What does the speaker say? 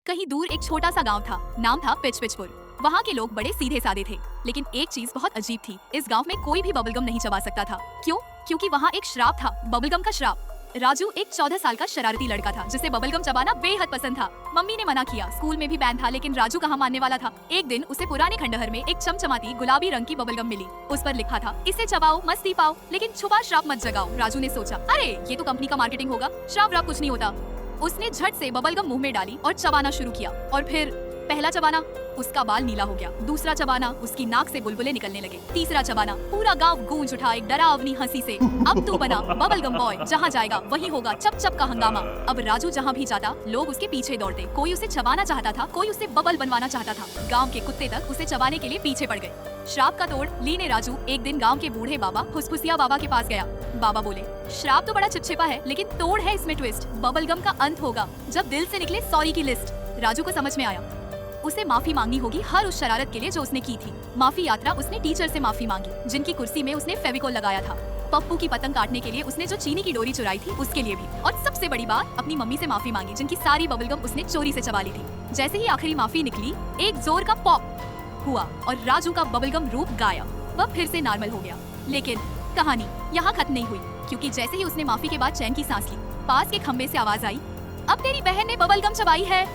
कहीं दूर एक छोटा सा गांव था। नाम था पिचपिचपुर। वहाँ के लोग बड़े सीधे साधे थे, लेकिन एक चीज बहुत अजीब थी। इस गांव में कोई भी बबलगम नहीं चबा सकता था। क्यों? क्योंकि वहाँ एक श्राप था, बबलगम का श्राप। राजू एक 14 साल का शरारती लड़का था, जिसे बबलगम चबाना बेहद पसंद था। मम्मी ने मना किया, स्कूल में भी बैन था, लेकिन राजू कहाँ मानने वाला था। एक दिन उसे पुराने खंडहर में एक चमचमाती गुलाबी रंग की बबलगम मिली। उस पर लिखा था, इसे चबाओ, मस्ती पाओ, लेकिन छुपा श्राप मत जगाओ। राजू ने सोचा, अरे ये तो कंपनी का मार्केटिंग होगा, श्राप व्राप कुछ नहीं होता। उसने झट से बबलगम मुंह में डाली और चबाना शुरू किया। और फिर पहला चबाना, उसका बाल नीला हो गया। दूसरा चबाना, उसकी नाक से बुलबुले निकलने लगे। तीसरा चबाना, पूरा गांव गूंज उठा एक डरावनी हंसी से। अब तू बना बबलगम बॉय, जहाँ जाएगा वहीं होगा चप चप का हंगामा। अब राजू जहाँ भी जाता, लोग उसके पीछे दौड़ते। कोई उसे चबाना चाहता था, कोई उसे बबल बनवाना चाहता था। गाँव के कुत्ते तक उसे चबाने के लिए पीछे पड़ गए। श्राप का तोड़ लीने राजू एक दिन गांव के बूढ़े बाबा फुसफुसिया बाबा के पास गया। बाबा बोले, श्राप तो बड़ा चिपचिपा है, लेकिन तोड़ है इसमें ट्विस्ट। बबलगम का अंत होगा जब दिल से निकले सॉरी की लिस्ट। राजू को समझ में आया, उसे माफी मांगनी होगी हर उस शरारत के लिए जो उसने की थी। माफी यात्रा, उसने टीचर से माफी मांगी, जिनकी कुर्सी में उसने फेविकोल लगाया था। पप्पू की पतंग काटने के लिए उसने जो चीनी की डोरी चुराई थी, उसके लिए भी। और सबसे बड़ी बात, अपनी मम्मी से माफी मांगी, जिनकी सारी बबलगम उसने चोरी से चबा ली थी। जैसे ही आखिरी माफी निकली, एक जोर का पॉप हुआ और राजू का बबलगम रूप गायब। वह फिर से नॉर्मल हो गया। लेकिन कहानी यहाँ खत्म नहीं हुई, क्योंकि जैसे ही उसने माफी के बाद चैन की सांस ली, पास के खंबे से आवाज आई, अब तेरी बहन ने बबलगम चबाई है।